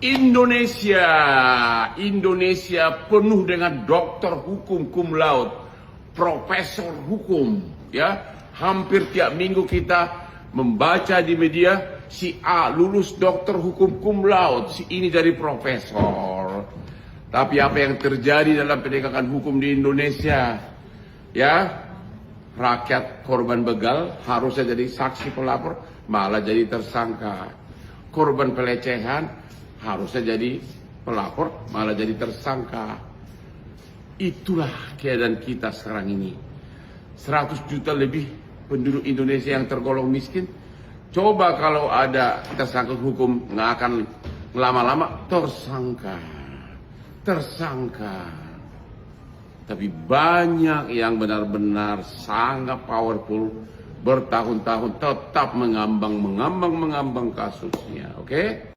Indonesia penuh dengan dokter hukum cum laude, profesor hukum, ya. Hampir tiap minggu kita membaca di media si A lulus dokter hukum cum laude, si ini jadi profesor. Tapi apa yang terjadi dalam penegakan hukum di Indonesia? Ya, rakyat korban begal harusnya jadi saksi pelapor, malah jadi tersangka. Korban pelecehan harusnya jadi pelapor, malah jadi tersangka. Itulah keadaan kita sekarang ini. 100 juta lebih penduduk Indonesia yang tergolong miskin. Coba kalau ada kita sangkut hukum, nggak akan lama-lama tersangka. Tapi banyak yang benar-benar sangat powerful, bertahun-tahun tetap mengambang kasusnya, oke?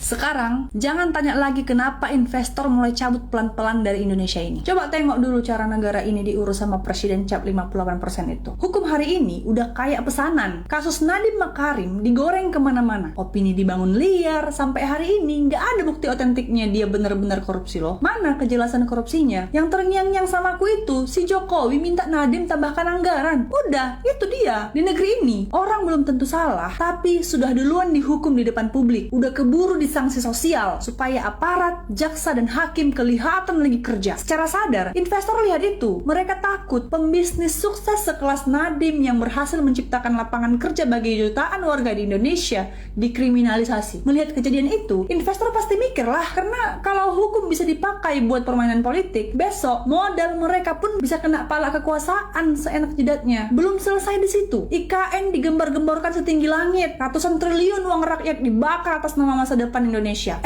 Sekarang, jangan tanya lagi kenapa investor mulai cabut pelan-pelan dari Indonesia ini. Coba tengok dulu cara negara ini diurus sama presiden cap 58% itu. Hukum hari ini udah kayak pesanan. Kasus Nadiem Makarim digoreng kemana-mana. Opini dibangun liar, sampai hari ini nggak ada bukti otentiknya dia benar-benar korupsi loh. Mana kejelasan korupsinya? Yang terngiang-ngiang sama aku itu, si Jokowi minta Nadiem tambahkan anggaran. Udah, itu dia. Di negeri ini, orang belum tentu salah, tapi sudah duluan dihukum di depan publik. Udah keburu sanksi sosial supaya aparat, jaksa, dan hakim kelihatan lagi kerja. Secara sadar, investor lihat itu. Mereka takut pembisnis sukses sekelas Nadiem yang berhasil menciptakan lapangan kerja bagi jutaan warga di Indonesia dikriminalisasi. Melihat kejadian itu, investor pasti mikir lah, karena kalau hukum bisa dipakai buat permainan politik, besok modal mereka pun bisa kena pala kekuasaan seenak jidatnya. Belum selesai di situ, IKN digembar-gemborkan setinggi langit, ratusan triliun uang rakyat dibakar atas nama masa depan Indonesia.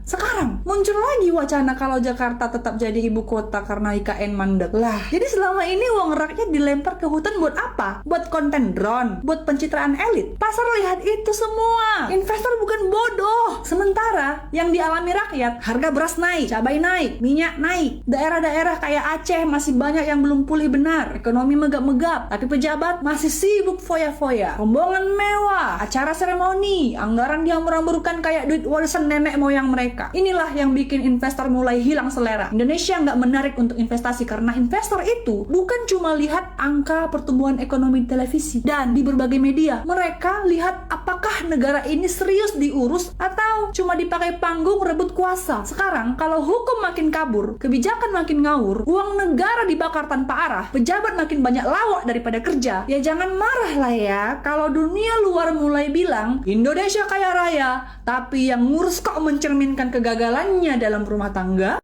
Sekarang muncul lagi wacana kalau Jakarta tetap jadi ibu kota karena IKN mandek. Lah, jadi selama ini uang rakyat dilempar ke hutan buat apa? Buat konten drone, buat pencitraan elit. Pasar lihat itu semua. Investor bukan bodoh. Sementara yang dialami rakyat, harga beras naik, cabai naik, minyak naik. Daerah-daerah kayak Aceh masih banyak yang belum pulih benar. Ekonomi megap-megap, tapi pejabat masih sibuk foya-foya. Rombongan mewah, acara seremoni, anggaran dihambur-hamburkan kayak duit warisan nenek moyang mereka. Inilah yang bikin investor mulai hilang selera. Indonesia nggak menarik untuk investasi karena investor itu bukan cuma lihat angka pertumbuhan ekonomi di televisi dan di berbagai media. Mereka lihat apakah negara ini serius diurus atau cuma dipakai panggung rebut kuasa. Sekarang kalau hukum makin kabur, kebijakan makin ngawur, uang negara dibakar tanpa arah, pejabat makin banyak lawak daripada kerja, ya jangan marah lah ya kalau dunia luar mulai bilang Indonesia kaya raya, tapi yang ngurus kok mencerminkan kegagalannya dalam rumah tangga.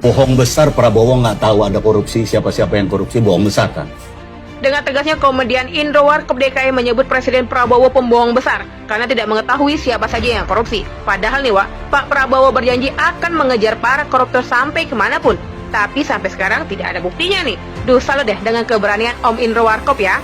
Bohong besar Prabowo nggak tahu ada korupsi, siapa-siapa yang korupsi, bohong besar kan. Dengan tegasnya komedian Indro Warkop DKI menyebut Presiden Prabowo pembohong besar karena tidak mengetahui siapa saja yang korupsi. Padahal nih Wak, Pak Prabowo berjanji akan mengejar para koruptor sampai kemanapun. Tapi sampai sekarang tidak ada buktinya nih. Duh, salut deh dengan keberanian Om Indro Warkop ya.